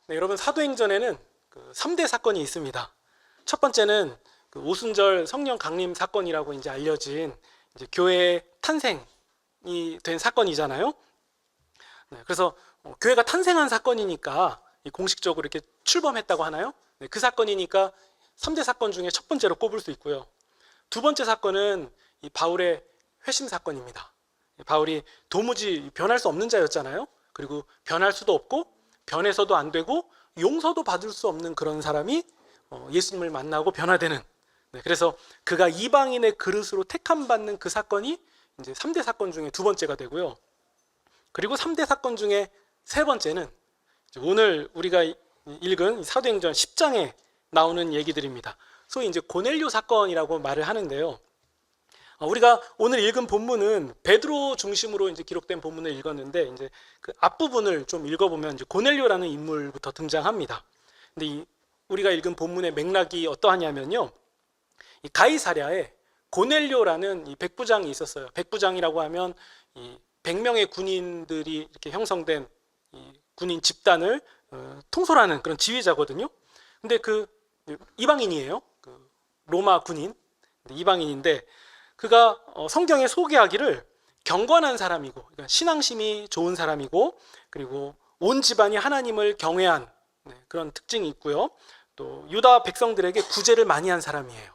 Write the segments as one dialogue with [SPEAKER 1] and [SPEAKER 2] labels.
[SPEAKER 1] 네, 여러분 사도행전에는 3대 사건이 있습니다. 첫 번째는 오순절 성령 강림 사건이라고 이제 알려진 이제 교회의 탄생이 된 사건이잖아요. 네, 그래서 교회가 탄생한 사건이니까 공식적으로 이렇게 출범했다고 하나요? 네, 그 사건이니까 3대 사건 중에 첫 번째로 꼽을 수 있고요. 두 번째 사건은 이 바울의 회심 사건입니다. 바울이 도무지 변할 수 없는 자였잖아요. 그리고 변할 수도 없고 변해서도 안 되고 용서도 받을 수 없는 그런 사람이 예수님을 만나고 변화되는, 네, 그래서 그가 이방인의 그릇으로 택함받는 그 사건이 이제 3대 사건 중에 두 번째가 되고요. 그리고 3대 사건 중에 세 번째는 오늘 우리가 읽은 사도행전 10장에 나오는 얘기들입니다. 소위 이제 고넬료 사건이라고 말을 하는데요. 우리가 오늘 읽은 본문은 베드로 중심으로 이제 기록된 본문을 읽었는데, 이제 그 앞부분을 좀 읽어보면 이제 고넬료라는 인물부터 등장합니다. 근데 우리가 읽은 본문의 맥락이 어떠하냐면요, 이 가이사랴에 고넬료라는 이 백부장이 있었어요. 백부장이라고 하면 이 100명의 군인들이 이렇게 형성된 이 군인 집단을 통솔하는 그런 지휘자거든요. 근데 그 이방인이에요. 그 로마 군인, 이방인인데 그가 성경에 소개하기를 경건한 사람이고, 그러니까 신앙심이 좋은 사람이고, 그리고 온 집안이 하나님을 경외한, 네, 그런 특징이 있고요. 또 유다 백성들에게 구제를 많이 한 사람이에요.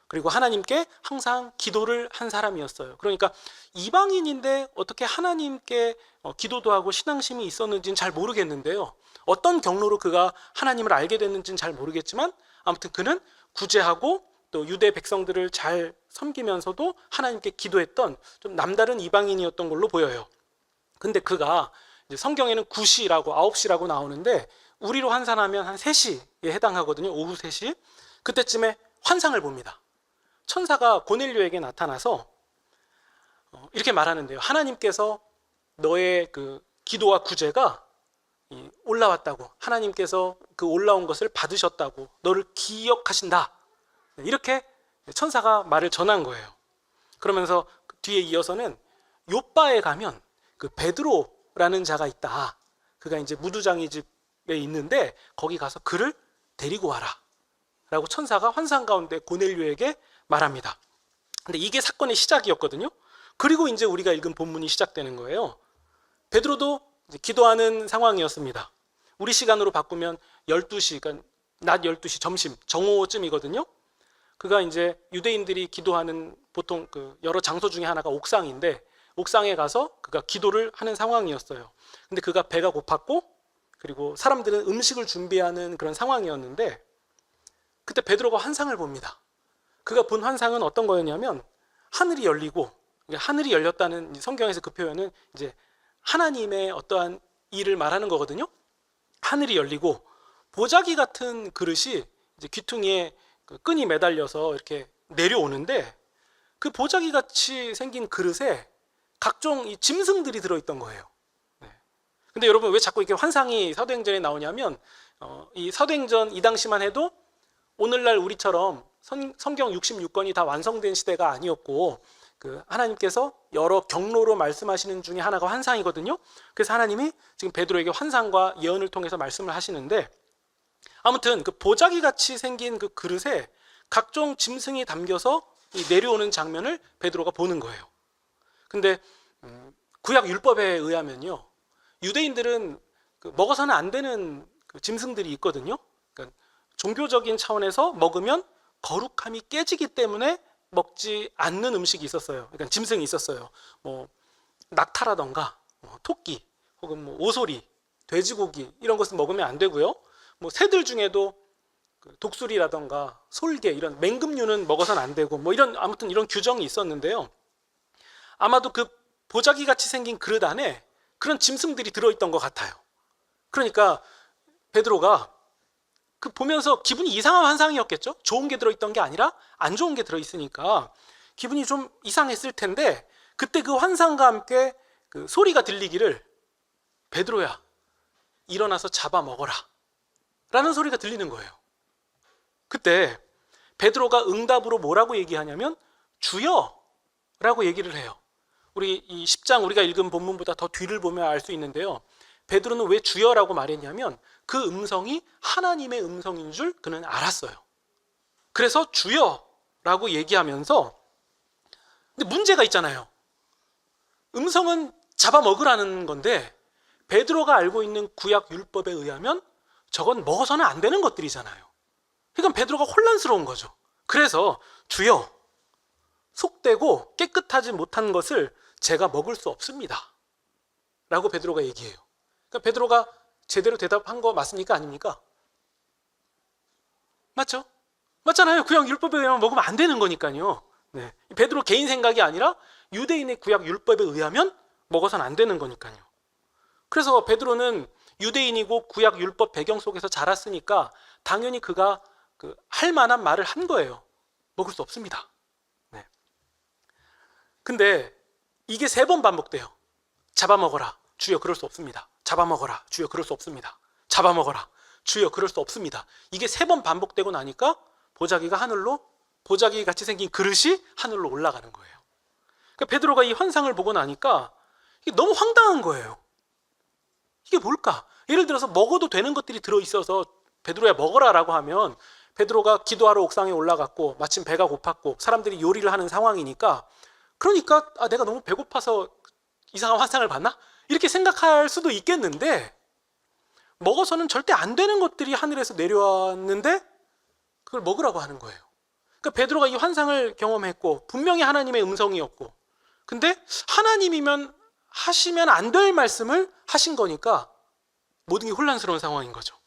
[SPEAKER 1] 그리고 하나님께 항상 기도를 한 사람이었어요. 그러니까 이방인인데 어떻게 하나님께 기도도 하고 신앙심이 있었는지는 잘 모르겠는데요. 어떤 경로로 그가 하나님을 알게 됐는지는 잘 모르겠지만 아무튼 그는 구제하고 또 유대 백성들을 잘 섬기면서도 하나님께 기도했던 좀 남다른 이방인이었던 걸로 보여요. 근데 그가 이제 성경에는 9시라고 9시라고 나오는데 우리로 환산하면 한 3시에 해당하거든요. 오후 3시. 그때쯤에 환상을 봅니다. 천사가 고넬료에게 나타나서 이렇게 말하는데요. 하나님께서 너의 그 기도와 구제가 올라왔다고, 하나님께서 그 올라온 것을 받으셨다고, 너를 기억하신다, 이렇게 천사가 말을 전한 거예요. 그러면서 뒤에 이어서는 요빠에 가면 그 베드로라는 자가 있다. 그가 이제 무두장이 집에 있는데 거기 가서 그를 데리고 와라 라고 천사가 환상 가운데 고넬료에게 말합니다. 근데 이게 사건의 시작이었거든요. 그리고 이제 우리가 읽은 본문이 시작되는 거예요. 베드로도 이제 기도하는 상황이었습니다. 우리 시간으로 바꾸면 12시, 그러니까 낮 12시 점심 정오쯤이거든요. 그가 이제 유대인들이 기도하는 보통 그 여러 장소 중에 하나가 옥상인데 옥상에 가서 그가 기도를 하는 상황이었어요. 근데 그가 배가 고팠고 그리고 사람들은 음식을 준비하는 그런 상황이었는데 그때 베드로가 환상을 봅니다. 그가 본 환상은 어떤 거였냐면 하늘이 열리고, 하늘이 열렸다는 성경에서 그 표현은 이제 하나님의 어떠한 일을 말하는 거거든요. 하늘이 열리고 보자기 같은 그릇이 이제 귀퉁이에 그 끈이 매달려서 이렇게 내려오는데 그 보자기 같이 생긴 그릇에 각종 이 짐승들이 들어있던 거예요. 네. 근데 여러분 왜 자꾸 이렇게 환상이 사도행전에 나오냐면 이 사도행전 이 당시만 해도 오늘날 우리처럼 성경 66권이 다 완성된 시대가 아니었고 그 하나님께서 여러 경로로 말씀하시는 중에 하나가 환상이거든요. 그래서 하나님이 지금 베드로에게 환상과 예언을 통해서 말씀을 하시는데 아무튼 그 보자기 같이 생긴 그 그릇에 각종 짐승이 담겨서 내려오는 장면을 베드로가 보는 거예요. 근데 구약 율법에 의하면요, 유대인들은 먹어서는 안 되는 그 짐승들이 있거든요. 그러니까 종교적인 차원에서 먹으면 거룩함이 깨지기 때문에 먹지 않는 음식이 있었어요. 그러니까 짐승이 있었어요. 뭐 낙타라던가 토끼 혹은 뭐 오소리, 돼지고기 이런 것은 먹으면 안 되고요. 뭐 새들 중에도 독수리라던가 솔개 이런 맹금류는 먹어서는 안 되고 뭐 이런 아무튼 이런 규정이 있었는데요. 아마도 그 보자기 같이 생긴 그릇 안에 그런 짐승들이 들어있던 것 같아요. 그러니까 베드로가 그 보면서 기분이 이상한 환상이었겠죠. 좋은 게 들어있던 게 아니라 안 좋은 게 들어있으니까 기분이 좀 이상했을 텐데 그때 그 환상과 함께 그 소리가 들리기를 베드로야 일어나서 잡아먹어라 라는 소리가 들리는 거예요. 그때 베드로가 응답으로 뭐라고 얘기하냐면 주여 라고 얘기를 해요. 우리 이 10장 우리가 읽은 본문보다 더 뒤를 보면 알 수 있는데요. 베드로는 왜 주여라고 말했냐면 그 음성이 하나님의 음성인 줄 그는 알았어요. 그래서 주여라고 얘기하면서, 근데 문제가 있잖아요. 음성은 잡아먹으라는 건데 베드로가 알고 있는 구약 율법에 의하면 저건 먹어서는 안 되는 것들이잖아요. 그러니까 베드로가 혼란스러운 거죠. 그래서 주여, 속되고 깨끗하지 못한 것을 제가 먹을 수 없습니다 라고 베드로가 얘기해요. 그러니까 베드로가 제대로 대답한 거 맞습니까? 아닙니까? 맞죠? 맞잖아요. 구약 율법에 의하면 먹으면 안 되는 거니까요. 네. 베드로 개인 생각이 아니라 유대인의 구약 율법에 의하면 먹어서는 안 되는 거니까요. 그래서 베드로는 유대인이고 구약 율법 배경 속에서 자랐으니까 당연히 그가 할 만한 말을 한 거예요. 먹을 수 없습니다. 네. 근데 이게 3번 반복돼요. 잡아먹어라. 주여, 그럴 수 없습니다. 잡아먹어라. 주여, 그럴 수 없습니다. 잡아먹어라. 주여, 그럴 수 없습니다. 이게 3번 반복되고 나니까 보자기 같이 생긴 그릇이 하늘로 올라가는 거예요. 그러니까 베드로가 이 환상을 보고 나니까 이게 너무 황당한 거예요. 이게 뭘까? 예를 들어서 먹어도 되는 것들이 들어있어서 베드로야 먹어라라고 하면 베드로가 기도하러 옥상에 올라갔고 마침 배가 고팠고 사람들이 요리를 하는 상황이니까, 그러니까 내가 너무 배고파서 이상한 환상을 봤나? 이렇게 생각할 수도 있겠는데, 먹어서는 절대 안 되는 것들이 하늘에서 내려왔는데 그걸 먹으라고 하는 거예요. 그러니까 베드로가 이 환상을 경험했고 분명히 하나님의 음성이었고, 근데 하나님이면 하시면 안 될 말씀을 하신 거니까 모든 게 혼란스러운 상황인 거죠.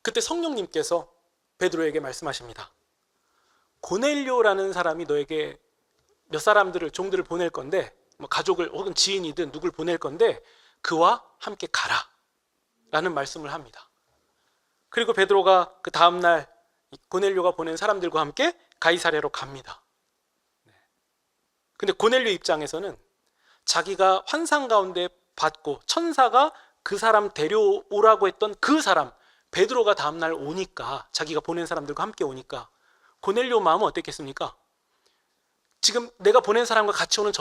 [SPEAKER 1] 그때 성령님께서 베드로에게 말씀하십니다. 고넬료라는 사람이 너에게 몇 사람들을, 종들을 보낼 건데, 뭐 가족을 혹은 지인이든 누굴 보낼 건데 그와 함께 가라 라는 말씀을 합니다. 그리고 베드로가 그 다음날 고넬료가 보낸 사람들과 함께 가이사랴로 갑니다. 근데 고넬료 입장에서는 자기가 환상 가운데 봤고 천사가 그 사람 데려오라고 했던 그 사람 베드로가 다음날 오니까, 자기가 보낸 사람들과 함께 오니까 고넬료 마음은 어땠겠습니까? 지금 내가 보낸 사람과 같이 오는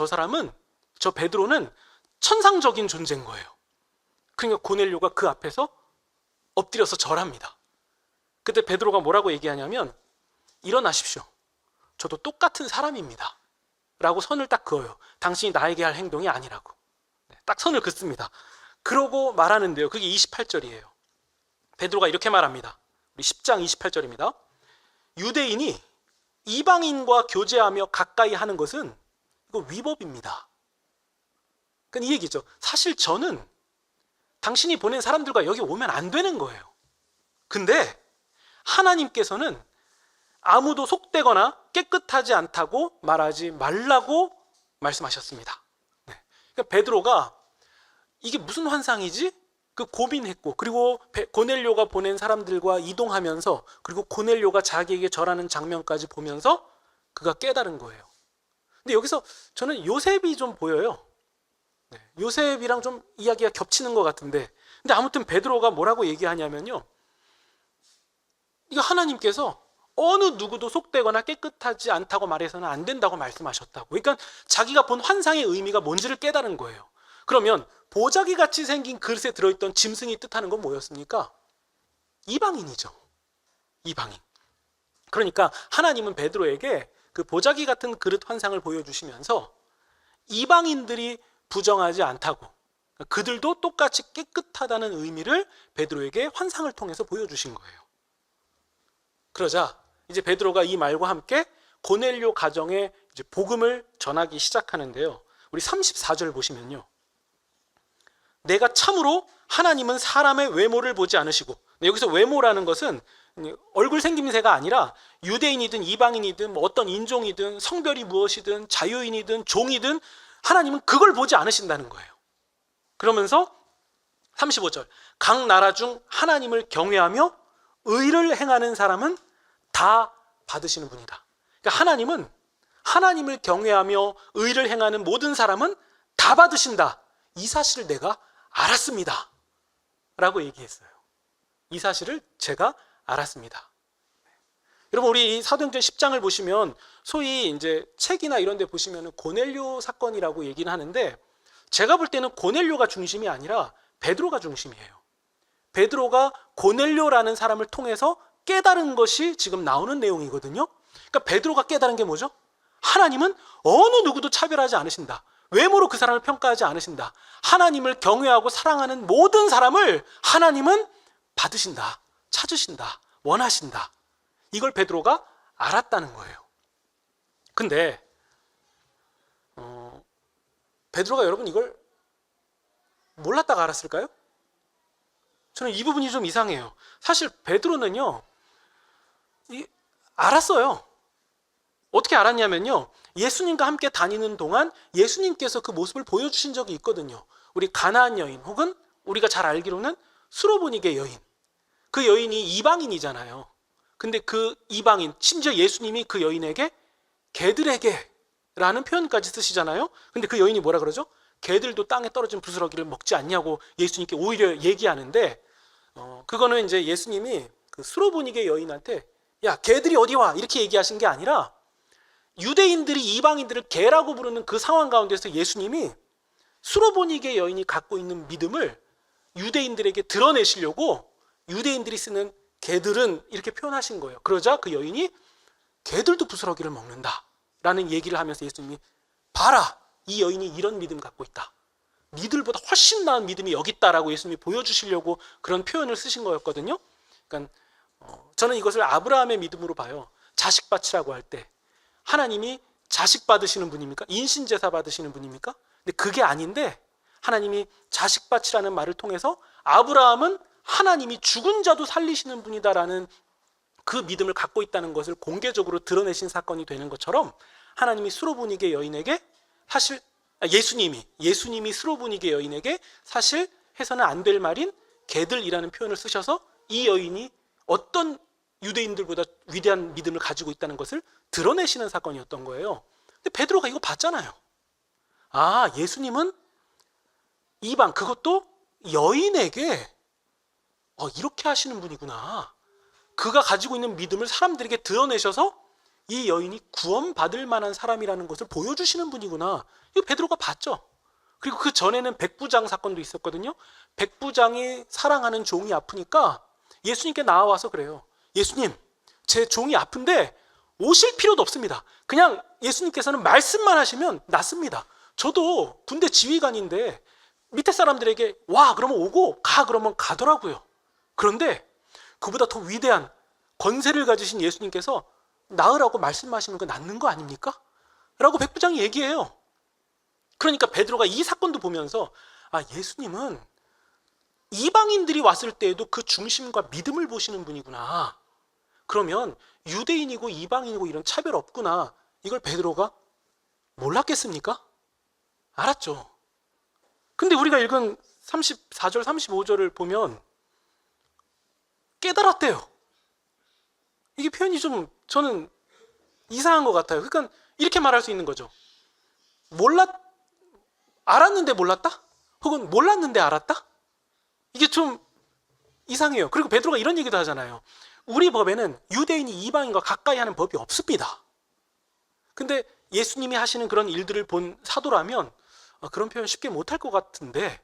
[SPEAKER 1] 저 베드로는 천상적인 존재인 거예요. 그러니까 고넬료가 그 앞에서 엎드려서 절합니다. 그때 베드로가 뭐라고 얘기하냐면, 일어나십시오. 저도 똑같은 사람입니다 라고 선을 딱 그어요. 당신이 나에게 할 행동이 아니라고. 딱 선을 긋습니다. 그러고 말하는데요, 그게 28절이에요. 베드로가 이렇게 말합니다. 우리 10장 28절입니다. 유대인이 이방인과 교제하며 가까이 하는 것은 이거 위법입니다. 그러니까 이 얘기죠. 사실 저는 당신이 보낸 사람들과 여기 오면 안 되는 거예요. 근데 하나님께서는 아무도 속되거나 깨끗하지 않다고 말하지 말라고 말씀하셨습니다. 네. 그러니까 베드로가 이게 무슨 환상이지? 고민했고, 그리고 고넬료가 보낸 사람들과 이동하면서, 그리고 고넬료가 자기에게 절하는 장면까지 보면서 그가 깨달은 거예요. 근데 여기서 저는 요셉이 좀 보여요. 네. 요셉이랑 좀 이야기가 겹치는 것 같은데, 근데 아무튼 베드로가 뭐라고 얘기하냐면요, 이거 하나님께서 어느 누구도 속되거나 깨끗하지 않다고 말해서는 안 된다고 말씀하셨다고. 그러니까 자기가 본 환상의 의미가 뭔지를 깨달은 거예요. 그러면 보자기 같이 생긴 그릇에 들어있던 짐승이 뜻하는 건 뭐였습니까? 이방인이죠. 이방인. 그러니까 하나님은 베드로에게 그 보자기 같은 그릇 환상을 보여주시면서 이방인들이 부정하지 않다고, 그들도 똑같이 깨끗하다는 의미를 베드로에게 환상을 통해서 보여주신 거예요. 그러자 이제 베드로가 이 말과 함께 고넬료 가정에 이제 복음을 전하기 시작하는데요. 우리 34절 보시면요, 내가 참으로 하나님은 사람의 외모를 보지 않으시고, 여기서 외모라는 것은 얼굴 생김새가 아니라 유대인이든 이방인이든 뭐 어떤 인종이든 성별이 무엇이든 자유인이든 종이든 하나님은 그걸 보지 않으신다는 거예요. 그러면서 35절, 각 나라 중 하나님을 경외하며 의를 행하는 사람은 다 받으시는 분이다. 그러니까 하나님은 하나님을 경외하며 의를 행하는 모든 사람은 다 받으신다. 이 사실을 내가 알았습니다 라고 얘기했어요. 이 사실을 제가 알았습니다. 여러분, 우리 사도행전 10장을 보시면 소위 이제 책이나 이런 데 보시면 고넬료 사건이라고 얘기는 하는데, 제가 볼 때는 고넬료가 중심이 아니라 베드로가 중심이에요. 베드로가 고넬료라는 사람을 통해서 깨달은 것이 지금 나오는 내용이거든요. 그러니까 베드로가 깨달은 게 뭐죠? 하나님은 어느 누구도 차별하지 않으신다. 외모로 그 사람을 평가하지 않으신다. 하나님을 경외하고 사랑하는 모든 사람을 하나님은 받으신다, 찾으신다, 원하신다. 이걸 베드로가 알았다는 거예요. 근데 베드로가 여러분 이걸 몰랐다가 알았을까요? 저는 이 부분이 좀 이상해요. 사실 베드로는요, 알았어요. 어떻게 알았냐면요, 예수님과 함께 다니는 동안 예수님께서 그 모습을 보여주신 적이 있거든요. 우리 가나안 여인, 혹은 우리가 잘 알기로는 수로보니게 여인. 그 여인이 이방인이잖아요. 근데 그 이방인, 심지어 예수님이 그 여인에게 개들에게 라는 표현까지 쓰시잖아요. 근데 그 여인이 뭐라 그러죠? 개들도 땅에 떨어진 부스러기를 먹지 않냐고 예수님께 오히려 얘기하는데, 그거는 이제 예수님이 그 수로보니게 여인한테 야, 개들이 어디 와? 이렇게 얘기하신 게 아니라, 유대인들이 이방인들을 개라고 부르는 그 상황 가운데서 예수님이 수로보니게 여인이 갖고 있는 믿음을 유대인들에게 드러내시려고 유대인들이 쓰는 개들은 이렇게 표현하신 거예요. 그러자 그 여인이 개들도 부스러기를 먹는다 라는 얘기를 하면서 예수님이 봐라, 이 여인이 이런 믿음 갖고 있다, 니들보다 훨씬 나은 믿음이 여기 있다라고 예수님이 보여주시려고 그런 표현을 쓰신 거였거든요. 그러니까 저는 이것을 아브라함의 믿음으로 봐요. 자식 바치라고 할 때 하나님이 자식 받으시는 분입니까? 인신제사 받으시는 분입니까? 근데 그게 아닌데, 하나님이 자식 바치라는 말을 통해서 아브라함은 하나님이 죽은 자도 살리시는 분이다라는 그 믿음을 갖고 있다는 것을 공개적으로 드러내신 사건이 되는 것처럼, 하나님이 수로보니게 여인에게 사실 예수님이 수로보니게 여인에게 사실 해서는 안 될 말인 개들이라는 표현을 쓰셔서 이 여인이 어떤 유대인들보다 위대한 믿음을 가지고 있다는 것을 드러내시는 사건이었던 거예요. 근데 베드로가 이거 봤잖아요. 아, 예수님은 이방, 그것도 여인에게 이렇게 하시는 분이구나. 그가 가지고 있는 믿음을 사람들에게 드러내셔서 이 여인이 구원받을 만한 사람이라는 것을 보여주시는 분이구나. 이거 베드로가 봤죠. 그리고 그 전에는 백부장 사건도 있었거든요. 백부장이 사랑하는 종이 아프니까 예수님께 나와서 그래요. 예수님, 제 종이 아픈데 오실 필요도 없습니다. 그냥 예수님께서는 말씀만 하시면 낫습니다. 저도 군대 지휘관인데 밑에 사람들에게 와 그러면 오고 가 그러면 가더라고요. 그런데 그보다 더 위대한 권세를 가지신 예수님께서 나으라고 말씀하시면 그 낫는 거 아닙니까? 라고 백부장이 얘기해요. 그러니까 베드로가 이 사건도 보면서 예수님은 이방인들이 왔을 때에도 그 중심과 믿음을 보시는 분이구나. 그러면 유대인이고 이방인이고 이런 차별 없구나. 이걸 베드로가 몰랐겠습니까? 알았죠. 근데 우리가 읽은 34절 35절을 보면 깨달았대요. 이게 표현이 좀 저는 이상한 것 같아요. 그러니까 이렇게 말할 수 있는 거죠. 알았는데 몰랐다? 혹은 몰랐는데 알았다? 이게 좀 이상해요. 그리고 베드로가 이런 얘기도 하잖아요. 우리 법에는 유대인이 이방인과 가까이 하는 법이 없습니다. 근데 예수님이 하시는 그런 일들을 본 사도라면 그런 표현 쉽게 못할 것 같은데,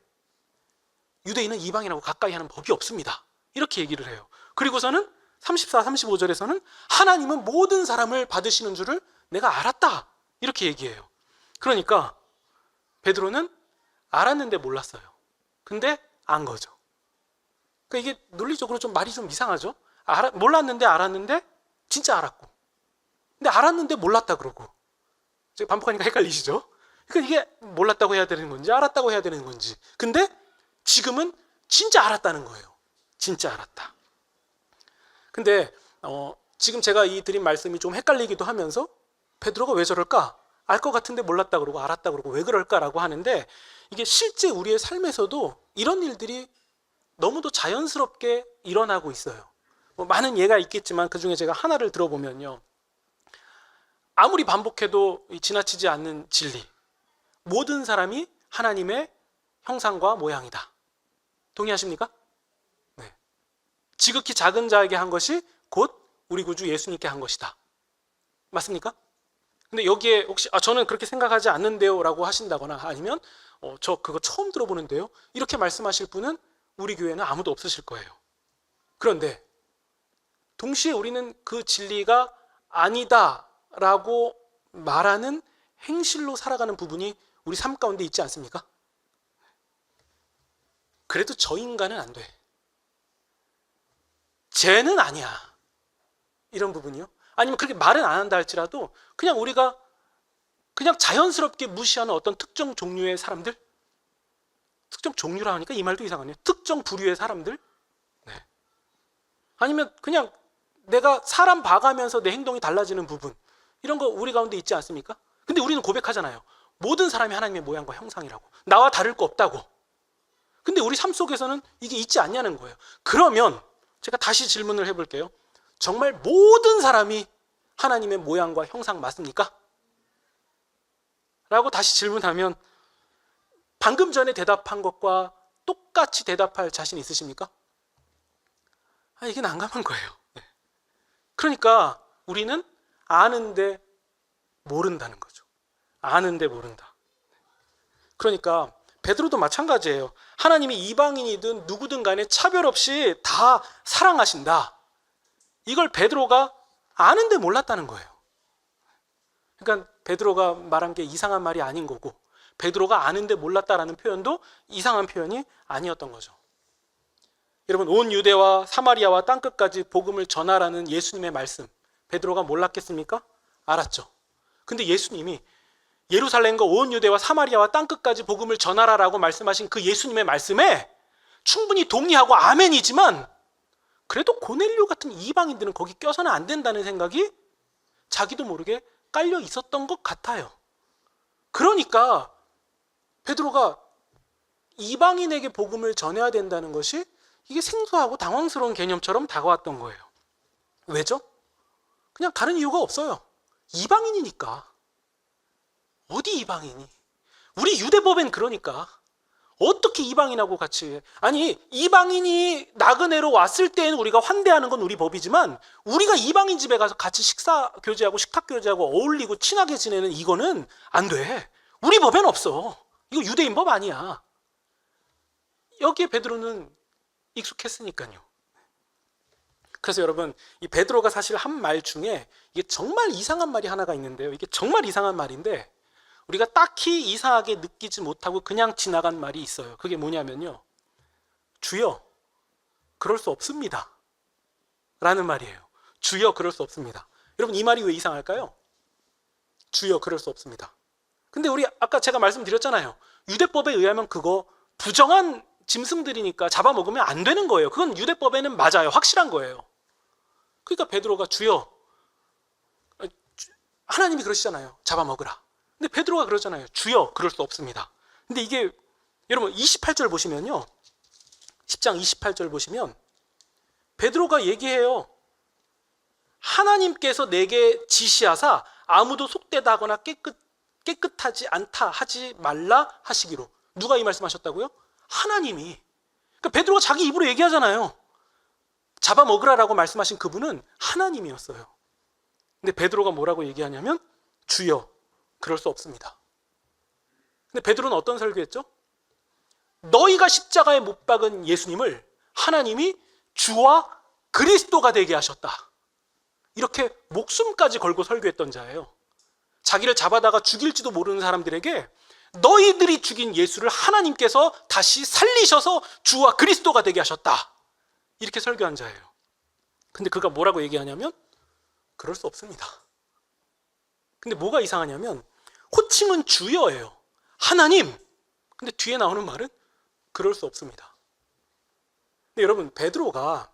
[SPEAKER 1] 유대인은 이방인하고 가까이 하는 법이 없습니다. 이렇게 얘기를 해요. 그리고서는 34, 35절에서는 하나님은 모든 사람을 받으시는 줄을 내가 알았다. 이렇게 얘기해요. 그러니까 베드로는 알았는데 몰랐어요. 근데 안 거죠. 그러니까 이게 논리적으로 좀 말이 좀 이상하죠. 몰랐는데 알았는데 진짜 알았고, 근데 알았는데 몰랐다 그러고, 제가 반복하니까 헷갈리시죠? 그러니까 이게 몰랐다고 해야 되는 건지 알았다고 해야 되는 건지. 근데 지금은 진짜 알았다는 거예요. 진짜 알았다. 근데 지금 제가 이 드린 말씀이 좀 헷갈리기도 하면서 베드로가 왜 저럴까? 알 것 같은데 몰랐다 그러고 알았다 그러고 왜 그럴까라고 하는데, 이게 실제 우리의 삶에서도 이런 일들이 너무도 자연스럽게 일어나고 있어요. 많은 예가 있겠지만 그 중에 제가 하나를 들어보면요, 아무리 반복해도 지나치지 않는 진리, 모든 사람이 하나님의 형상과 모양이다. 동의하십니까? 네. 지극히 작은 자에게 한 것이 곧 우리 구주 예수님께 한 것이다. 맞습니까? 근데 여기에 혹시 저는 그렇게 생각하지 않는데요 라고 하신다거나, 아니면 저 그거 처음 들어보는데요. 이렇게 말씀하실 분은 우리 교회는 아무도 없으실 거예요. 그런데 동시에 우리는 그 진리가 아니다라고 말하는 행실로 살아가는 부분이 우리 삶 가운데 있지 않습니까? 그래도 저 인간은 안 돼. 쟤는 아니야. 이런 부분이요. 아니면 그렇게 말은 안 한다 할지라도 그냥 우리가 그냥 자연스럽게 무시하는 어떤 특정 종류의 사람들, 특정 종류라 하니까 이 말도 이상하네요. 특정 부류의 사람들, 네. 아니면 그냥 내가 사람 봐가면서 내 행동이 달라지는 부분, 이런 거 우리 가운데 있지 않습니까? 근데 우리는 고백하잖아요. 모든 사람이 하나님의 모양과 형상이라고. 나와 다를 거 없다고. 근데 우리 삶 속에서는 이게 있지 않냐는 거예요. 그러면 제가 다시 질문을 해볼게요. 정말 모든 사람이 하나님의 모양과 형상 맞습니까? 라고 다시 질문하면 방금 전에 대답한 것과 똑같이 대답할 자신 있으십니까? 이게 난감한 거예요. 그러니까 우리는 아는데 모른다는 거죠. 아는데 모른다. 그러니까 베드로도 마찬가지예요. 하나님이 이방인이든 누구든 간에 차별 없이 다 사랑하신다. 이걸 베드로가 아는데 몰랐다는 거예요. 그러니까 베드로가 말한 게 이상한 말이 아닌 거고, 베드로가 아는데 몰랐다라는 표현도 이상한 표현이 아니었던 거죠. 여러분, 온 유대와 사마리아와 땅끝까지 복음을 전하라는 예수님의 말씀, 베드로가 몰랐겠습니까? 알았죠. 근데 예수님이 예루살렘과 온 유대와 사마리아와 땅끝까지 복음을 전하라라고 말씀하신 그 예수님의 말씀에 충분히 동의하고 아멘이지만, 그래도 고넬료 같은 이방인들은 거기 껴서는 안 된다는 생각이 자기도 모르게 깔려 있었던 것 같아요. 그러니까 베드로가 이방인에게 복음을 전해야 된다는 것이 이게 생소하고 당황스러운 개념처럼 다가왔던 거예요. 왜죠? 그냥 다른 이유가 없어요. 이방인이니까. 어디 이방인이? 우리 유대법엔 그러니까. 어떻게 이방인하고 같이 해? 아니, 이방인이 나그네로 왔을 때는 우리가 환대하는 건 우리 법이지만, 우리가 이방인 집에 가서 같이 식사 교제하고 식탁 교제하고 어울리고 친하게 지내는 이거는 안 돼. 우리 법엔 없어. 이거 유대인 법 아니야. 여기에 베드로는 익숙했으니까요. 그래서 여러분, 이 베드로가 사실 한 말 중에 이게 정말 이상한 말이 하나가 있는데요. 이게 정말 이상한 말인데 우리가 딱히 이상하게 느끼지 못하고 그냥 지나간 말이 있어요. 그게 뭐냐면요, 주여, 그럴 수 없습니다 라는 말이에요. 주여, 그럴 수 없습니다. 여러분, 이 말이 왜 이상할까요? 주여, 그럴 수 없습니다. 근데 우리 아까 제가 말씀드렸잖아요. 유대법에 의하면 그거 부정한 짐승들이니까 잡아먹으면 안 되는 거예요. 그건 유대법에는 맞아요. 확실한 거예요. 그러니까 베드로가 주여, 하나님이 그러시잖아요. 잡아먹으라. 근데 베드로가 그러잖아요. 주여, 그럴 수 없습니다. 근데 이게 여러분 28절 보시면요, 10장 28절 보시면 베드로가 얘기해요. 하나님께서 내게 지시하사 아무도 속되다 하거나 깨끗하지 않다 하지 말라 하시기로. 누가 이 말씀하셨다고요? 하나님이. 그러니까 베드로가 자기 입으로 얘기하잖아요. 잡아먹으라라고 말씀하신 그분은 하나님이었어요. 근데 베드로가 뭐라고 얘기하냐면 주여, 그럴 수 없습니다. 근데 베드로는 어떤 설교했죠? 너희가 십자가에 못 박은 예수님을 하나님이 주와 그리스도가 되게 하셨다. 이렇게 목숨까지 걸고 설교했던 자예요. 자기를 잡아다가 죽일지도 모르는 사람들에게 너희들이 죽인 예수를 하나님께서 다시 살리셔서 주와 그리스도가 되게 하셨다. 이렇게 설교한 자예요. 근데 그가 뭐라고 얘기하냐면 그럴 수 없습니다. 근데 뭐가 이상하냐면 호칭은 주여예요. 하나님. 근데 뒤에 나오는 말은 그럴 수 없습니다. 근데 여러분, 베드로가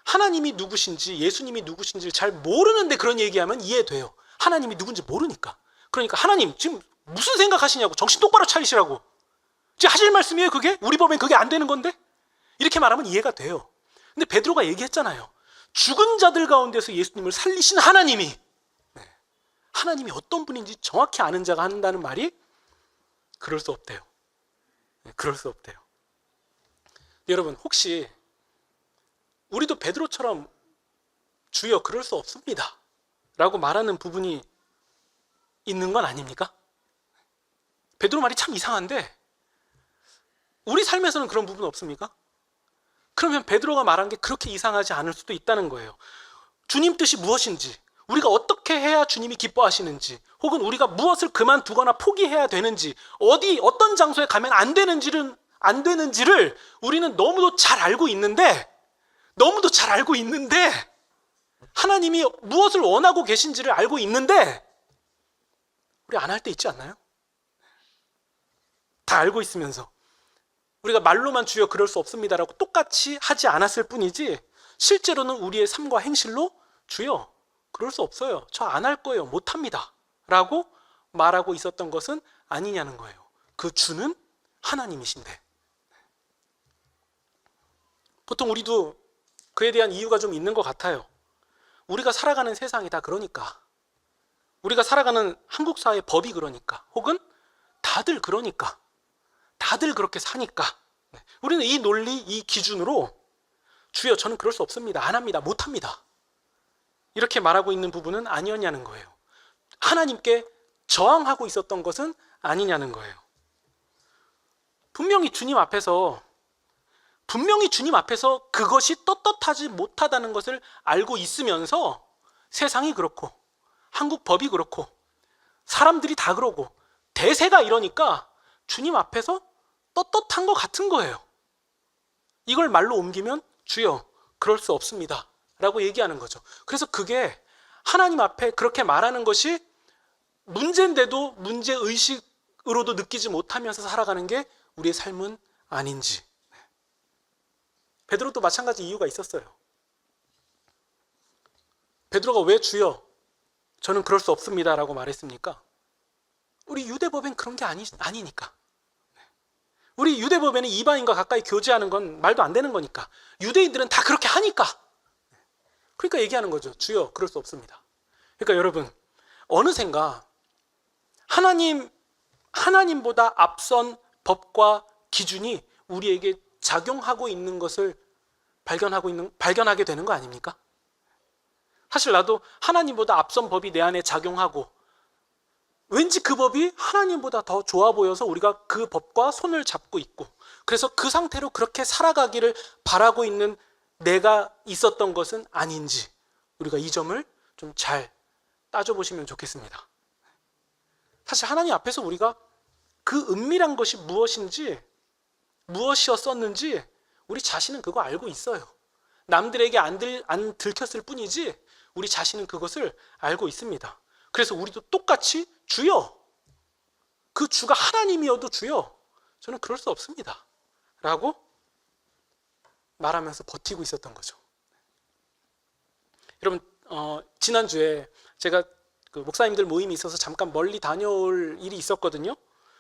[SPEAKER 1] 하나님이 누구신지 예수님이 누구신지를 잘 모르는데 그런 얘기하면 이해돼요. 하나님이 누군지 모르니까. 그러니까 하나님 지금 무슨 생각하시냐고, 정신 똑바로 차리시라고. 지금 하실 말씀이에요 그게? 우리 법엔 그게 안 되는 건데? 이렇게 말하면 이해가 돼요. 근데 베드로가 얘기했잖아요. 죽은 자들 가운데서 예수님을 살리신 하나님이, 하나님이 어떤 분인지 정확히 아는 자가 한다는 말이 그럴 수 없대요. 그럴 수 없대요. 여러분, 혹시 우리도 베드로처럼 주여, 그럴 수 없습니다 라고 말하는 부분이 있는 건 아닙니까? 베드로 말이 참 이상한데 우리 삶에서는 그런 부분 없습니까? 그러면 베드로가 말한 게 그렇게 이상하지 않을 수도 있다는 거예요. 주님 뜻이 무엇인지, 우리가 어떻게 해야 주님이 기뻐하시는지, 혹은 우리가 무엇을 그만두거나 포기해야 되는지, 어떤 장소에 가면 안 되는지를 우리는 너무도 잘 알고 있는데 하나님이 무엇을 원하고 계신지를 알고 있는데 우리 안 할 때 있지 않나요? 다 알고 있으면서 우리가 말로만 주여 그럴 수 없습니다라고 똑같이 하지 않았을 뿐이지 실제로는 우리의 삶과 행실로 주여 그럴 수 없어요, 저 안 할 거예요, 못합니다 라고 말하고 있었던 것은 아니냐는 거예요. 그 주는 하나님이신데. 보통 우리도 그에 대한 이유가 좀 있는 것 같아요. 우리가 살아가는 세상이 다 그러니까, 우리가 살아가는 한국 사회 법이 그러니까, 혹은 다들 그러니까, 다들 그렇게 사니까 우리는 이 논리, 이 기준으로 주여 저는 그럴 수 없습니다, 안 합니다, 못합니다 이렇게 말하고 있는 부분은 아니었냐는 거예요. 하나님께 저항하고 있었던 것은 아니냐는 거예요. 분명히 주님 앞에서 그것이 떳떳하지 못하다는 것을 알고 있으면서 세상이 그렇고 한국 법이 그렇고 사람들이 다 그러고 대세가 이러니까 주님 앞에서 떳떳한 것 같은 거예요. 이걸 말로 옮기면 주여 그럴 수 없습니다 라고 얘기하는 거죠. 그래서 그게 하나님 앞에 그렇게 말하는 것이 문제인데도 문제의식으로도 느끼지 못하면서 살아가는 게 우리의 삶은 아닌지. 베드로도 마찬가지 이유가 있었어요. 베드로가 왜 주여 저는 그럴 수 없습니다 라고 말했습니까? 우리 유대법엔 그런 게 아니니까. 우리 유대법에는 이방인과 가까이 교제하는 건 말도 안 되는 거니까. 유대인들은 다 그렇게 하니까. 그러니까 얘기하는 거죠. 주여 그럴 수 없습니다. 그러니까 여러분, 어느샌가 하나님보다 앞선 법과 기준이 우리에게 작용하고 있는 것을 발견하게 되는 거 아닙니까? 사실 나도 하나님보다 앞선 법이 내 안에 작용하고 왠지 그 법이 하나님보다 더 좋아 보여서 우리가 그 법과 손을 잡고 있고, 그래서 그 상태로 그렇게 살아가기를 바라고 있는 내가 있었던 것은 아닌지 우리가 이 점을 좀 잘 따져보시면 좋겠습니다. 사실 하나님 앞에서 우리가 그 은밀한 것이 무엇이었었는지 우리 자신은 그거 알고 있어요. 남들에게 안 들켰을 뿐이지 우리 자신은 그것을 알고 있습니다. 그래서 우리도 똑같이 주여, 그 주가 하나님이어도 주여 저는 그럴 수 없습니다 라고 말하면서 버티고 있었던 거죠. 여러분, 지난주에 제가 그 목사님들 모임이 있어서 잠깐 멀리 다녀올 일이 있었거든요.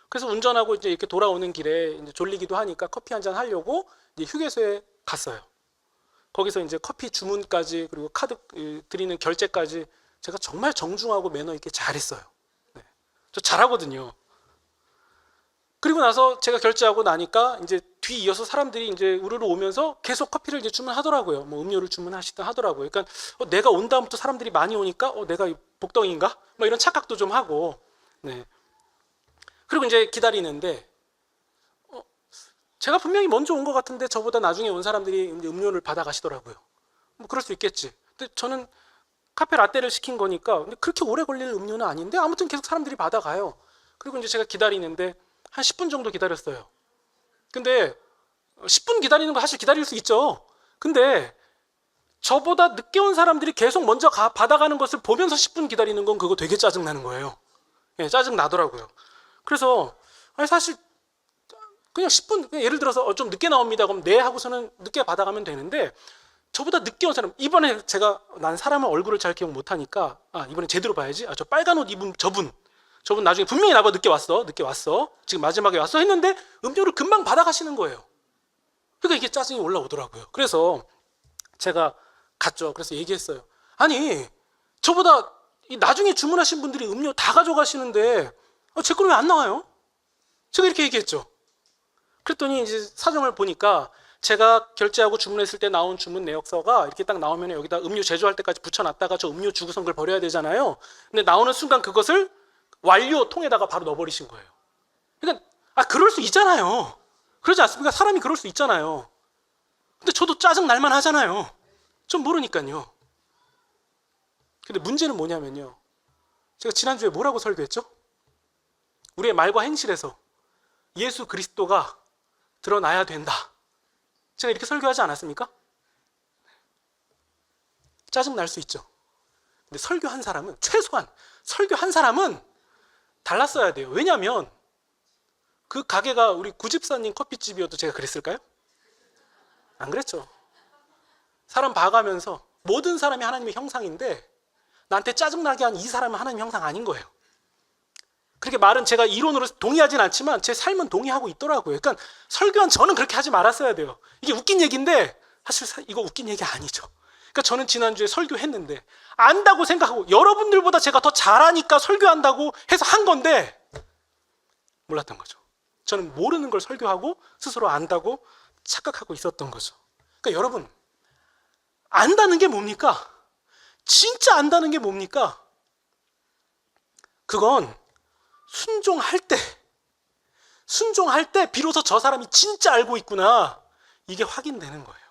[SPEAKER 1] 그래서 운전하고 이제 이렇게 돌아오는 길에 이제 졸리기도 하니까 커피 한잔 하려고 이제 휴게소에 갔어요. 거기서 이제 커피 주문까지, 그리고 카드 드리는 결제까지 제가 정말 정중하고 매너 있게 잘했어요. 네. 저 잘하거든요. 그리고 나서 제가 결제하고 나니까 이제 뒤 이어서 사람들이 이제 우르르 오면서 계속 커피를 이제 주문하더라고요. 뭐 음료를 주문하시다 하더라고요. 그러니까 내가 온 다음부터 사람들이 많이 오니까 내가 복덩이인가? 뭐 이런 착각도 좀 하고. 네. 그리고 이제 기다리는데 제가 분명히 먼저 온 것 같은데 저보다 나중에 온 사람들이 이제 음료를 받아 가시더라고요. 뭐 그럴 수 있겠지. 근데 저는 카페 라떼를 시킨 거니까 근데 그렇게 오래 걸릴 음료는 아닌데 아무튼 계속 사람들이 받아가요. 그리고 이제 제가 기다리는데 한 10분 정도 기다렸어요. 근데 10분 기다리는 거 사실 기다릴 수 있죠. 근데 저보다 늦게 온 사람들이 계속 먼저 받아가는 것을 보면서 10분 기다리는 건 그거 되게 짜증나는 거예요. 예, 짜증나더라고요. 그래서 아니 사실 그냥 10분, 예를 들어서 좀 늦게 나옵니다 그럼 네 하고서는 늦게 받아가면 되는데, 저보다 늦게 온 사람, 이번에 난 사람의 얼굴을 잘 기억 못하니까 이번에 제대로 봐야지. 저 빨간 옷 입은 저분 나중에 분명히 나보다 늦게 왔어 지금 마지막에 왔어 했는데 음료를 금방 받아가시는 거예요. 그러니까 이게 짜증이 올라오더라고요. 그래서 제가 갔죠. 그래서 얘기했어요. 아니 저보다 나중에 주문하신 분들이 음료 다 가져가시는데 제 거는 왜 안 나와요? 제가 이렇게 얘기했죠. 그랬더니 이제 사정을 보니까 제가 결제하고 주문했을 때 나온 주문 내역서가 이렇게 딱 나오면 여기다 음료 제조할 때까지 붙여놨다가 저 음료 주구선 걸 버려야 되잖아요. 근데 나오는 순간 그것을 완료 통에다가 바로 넣어버리신 거예요. 그러니까 그럴 수 있잖아요. 그러지 않습니까? 사람이 그럴 수 있잖아요. 근데 저도 짜증 날만 하잖아요. 전 모르니까요. 근데 문제는 뭐냐면요, 제가 지난주에 뭐라고 설교했죠? 우리의 말과 행실에서 예수 그리스도가 드러나야 된다. 제가 이렇게 설교하지 않았습니까? 짜증 날 수 있죠. 근데 설교한 사람은, 최소한 설교한 사람은 달랐어야 돼요. 왜냐하면 그 가게가 우리 구집사님 커피집이어도 제가 그랬을까요? 안 그랬죠. 사람 봐가면서 모든 사람이 하나님의 형상인데 나한테 짜증나게 한 이 사람은 하나님의 형상 아닌 거예요. 그렇게 말은 제가 이론으로 동의하진 않지만 제 삶은 동의하고 있더라고요. 그러니까 설교한 저는 그렇게 하지 말았어야 돼요. 이게 웃긴 얘기인데 사실 이거 웃긴 얘기 아니죠. 그러니까 저는 지난주에 설교했는데 안다고 생각하고 여러분들보다 제가 더 잘하니까 설교한다고 해서 한 건데 몰랐던 거죠. 저는 모르는 걸 설교하고 스스로 안다고 착각하고 있었던 거죠. 그러니까 여러분, 안다는 게 뭡니까? 진짜 안다는 게 뭡니까? 그건 순종할 때 비로소 저 사람이 진짜 알고 있구나, 이게 확인되는 거예요.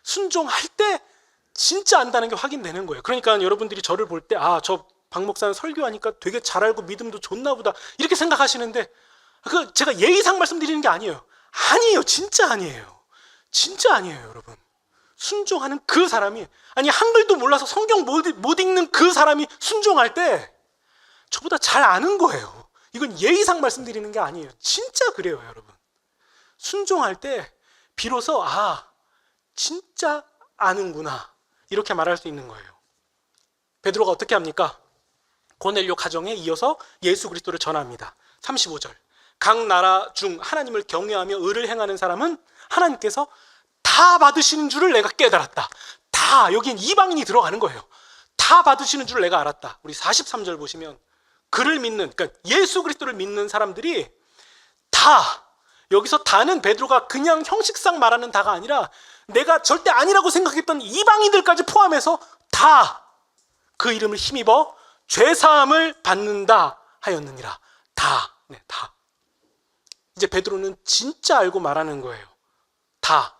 [SPEAKER 1] 순종할 때 진짜 안다는 게 확인되는 거예요. 그러니까 여러분들이 저를 볼 때 저 박 목사는 설교하니까 되게 잘 알고 믿음도 좋나 보다 이렇게 생각하시는데, 그 제가 예의상 말씀드리는 게 아니에요. 아니에요. 진짜 아니에요. 진짜 아니에요, 여러분. 순종하는 그 사람이, 아니 한글도 몰라서 성경 못 읽는 그 사람이 순종할 때 저보다 잘 아는 거예요. 이건 예의상 말씀드리는 게 아니에요. 진짜 그래요, 여러분. 순종할 때 비로소 진짜 아는구나, 이렇게 말할 수 있는 거예요. 베드로가 어떻게 합니까? 고넬료 가정에 이어서 예수 그리스도를 전합니다. 35절. 각 나라 중 하나님을 경외하며 의를 행하는 사람은 하나님께서 다 받으시는 줄을 내가 깨달았다. 다, 여긴 이방인이 들어가는 거예요. 다 받으시는 줄을 내가 알았다. 우리 43절 보시면 그를 믿는, 그러니까 예수 그리스도를 믿는 사람들이 다, 여기서 다는 베드로가 그냥 형식상 말하는 다가 아니라 내가 절대 아니라고 생각했던 이방인들까지 포함해서 다 그 이름을 힘입어 죄사함을 받는다 하였느니라. 다. 이제 베드로는 진짜 알고 말하는 거예요. 다,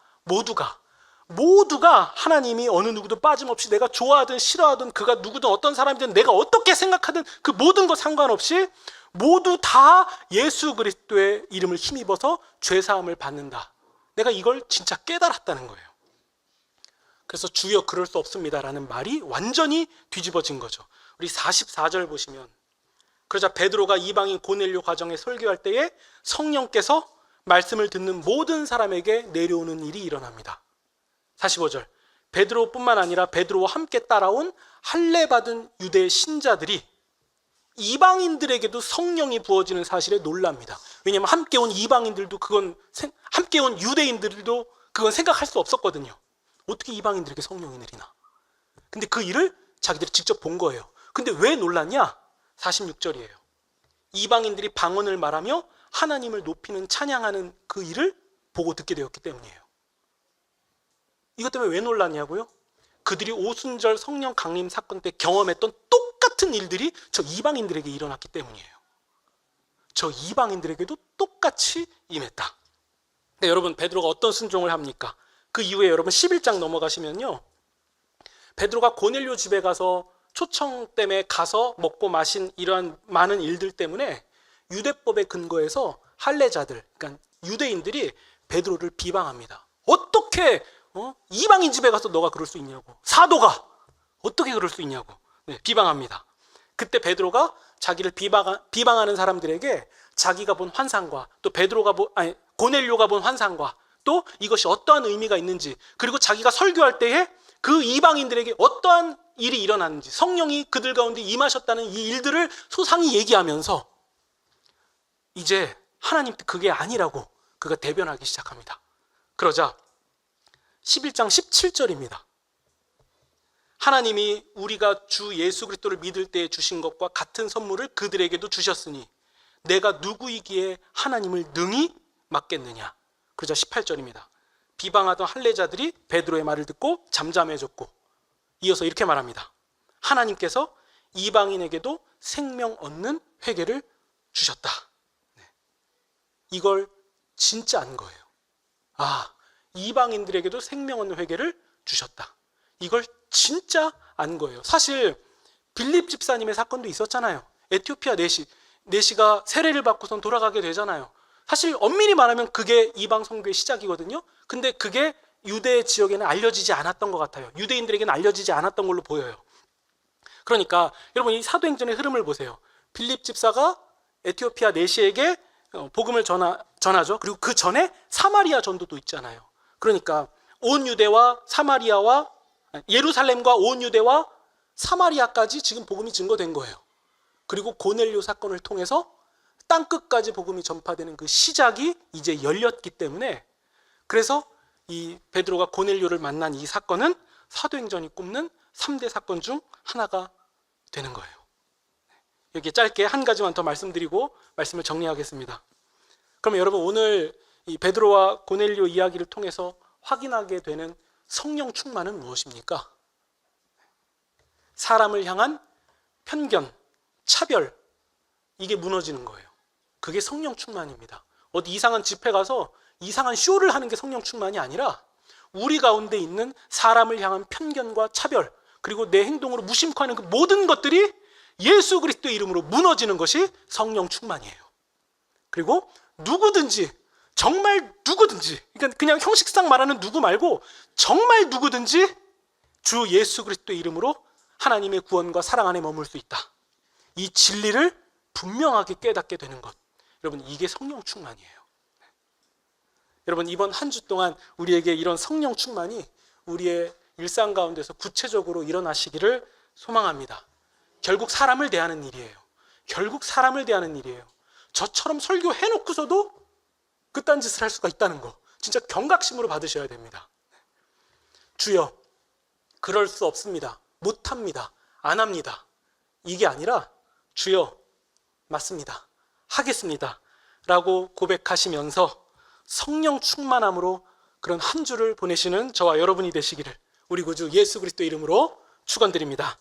[SPEAKER 1] 모두가 하나님이 어느 누구도 빠짐없이, 내가 좋아하든 싫어하든 그가 누구든 어떤 사람이든 내가 어떻게 생각하든 그 모든 것 상관없이 모두 다 예수 그리스도의 이름을 힘입어서 죄사함을 받는다. 내가 이걸 진짜 깨달았다는 거예요. 그래서 주여 그럴 수 없습니다라는 말이 완전히 뒤집어진 거죠. 우리 44절 보시면, 그러자 베드로가 이방인 고넬료 가정에 설교할 때에 성령께서 말씀을 듣는 모든 사람에게 내려오는 일이 일어납니다. 45절. 베드로뿐만 아니라 베드로와 함께 따라온 할례 받은 유대 신자들이 이방인들에게도 성령이 부어지는 사실에 놀랍니다. 왜냐하면 함께 온 이방인들도 함께 온 유대인들도 그건 생각할 수 없었거든요. 어떻게 이방인들에게 성령이 내리나? 근데 그 일을 자기들이 직접 본 거예요. 근데 왜 놀랐냐? 46절이에요. 이방인들이 방언을 말하며 하나님을 높이는, 찬양하는 그 일을 보고 듣게 되었기 때문이에요. 이것 때문에 왜 놀랐냐고요? 그들이 오순절 성령 강림 사건 때 경험했던 똑같은 일들이 저 이방인들에게 일어났기 때문이에요. 저 이방인들에게도 똑같이 임했다. 근데 여러분, 베드로가 어떤 순종을 합니까? 그 이후에 여러분 11장 넘어가시면요, 베드로가 고넬료 집에 가서 초청 때문에 가서 먹고 마신 이러한 많은 일들 때문에 유대법에 근거해서 할례자들, 그러니까 유대인들이 베드로를 비방합니다. 어떻게 이방인 집에 가서 너가 그럴 수 있냐고, 사도가 어떻게 그럴 수 있냐고 비방합니다. 그때 베드로가 자기를 비방하는 사람들에게 자기가 본 환상과 또 고넬료가 본 환상과 또 이것이 어떠한 의미가 있는지, 그리고 자기가 설교할 때에 그 이방인들에게 어떠한 일이 일어났는지, 성령이 그들 가운데 임하셨다는 이 일들을 소상히 얘기하면서 이제 하나님 그게 아니라고 그가 대변하기 시작합니다. 그러자 11장 17절입니다. 하나님이 우리가 주 예수 그리스도를 믿을 때에 주신 것과 같은 선물을 그들에게도 주셨으니 내가 누구이기에 하나님을 능히 막겠느냐. 그러자 18절입니다. 비방하던 할례자들이 베드로의 말을 듣고 잠잠해졌고, 이어서 이렇게 말합니다. 하나님께서 이방인에게도 생명 얻는 회개를 주셨다. 이걸 진짜 안 거예요. 아, 이방인들에게도 생명 얻는 회개를 주셨다. 이걸 진짜 안 거예요. 사실 빌립 집사님의 사건도 있었잖아요. 에티오피아 내시가 세례를 받고선 돌아가게 되잖아요. 사실 엄밀히 말하면 그게 이방 선교의 시작이거든요. 근데 그게 유대 지역에는 알려지지 않았던 것 같아요. 유대인들에게는 알려지지 않았던 걸로 보여요. 그러니까 여러분 이 사도행전의 흐름을 보세요. 빌립 집사가 에티오피아 내시에게 복음을 전하죠. 그리고 그 전에 사마리아 전도도 있잖아요. 그러니까 온 유대와 사마리아와 예루살렘과 온 유대와 사마리아까지 지금 복음이 증거된 거예요. 그리고 고넬료 사건을 통해서 땅끝까지 복음이 전파되는 그 시작이 이제 열렸기 때문에, 그래서 이 베드로가 고넬료를 만난 이 사건은 사도행전이 꼽는 3대 사건 중 하나가 되는 거예요. 여기 짧게 한 가지만 더 말씀드리고 말씀을 정리하겠습니다. 그러면 여러분 오늘 이 베드로와 고넬료 이야기를 통해서 확인하게 되는 성령 충만은 무엇입니까? 사람을 향한 편견, 차별, 이게 무너지는 거예요. 그게 성령 충만입니다. 어디 이상한 집회 가서 이상한 쇼를 하는 게 성령 충만이 아니라 우리 가운데 있는 사람을 향한 편견과 차별, 그리고 내 행동으로 무심코 하는 그 모든 것들이 예수 그리스도의 이름으로 무너지는 것이 성령 충만이에요. 그리고 누구든지, 정말 누구든지, 그러니까 그냥 형식상 말하는 누구 말고 정말 누구든지 주 예수 그리스도의 이름으로 하나님의 구원과 사랑 안에 머물 수 있다. 이 진리를 분명하게 깨닫게 되는 것. 여러분 이게 성령 충만이에요. 여러분 이번 한 주 동안 우리에게 이런 성령 충만이 우리의 일상 가운데서 구체적으로 일어나시기를 소망합니다. 결국 사람을 대하는 일이에요. 결국 사람을 대하는 일이에요. 저처럼 설교해놓고서도 그딴 짓을 할 수가 있다는 거, 진짜 경각심으로 받으셔야 됩니다. 주여, 그럴 수 없습니다. 못합니다. 안 합니다. 이게 아니라 주여, 맞습니다. 하겠습니다. 라고 고백하시면서 성령 충만함으로 그런 한 주를 보내시는 저와 여러분이 되시기를 우리 구주 예수 그리스도 이름으로 축원드립니다.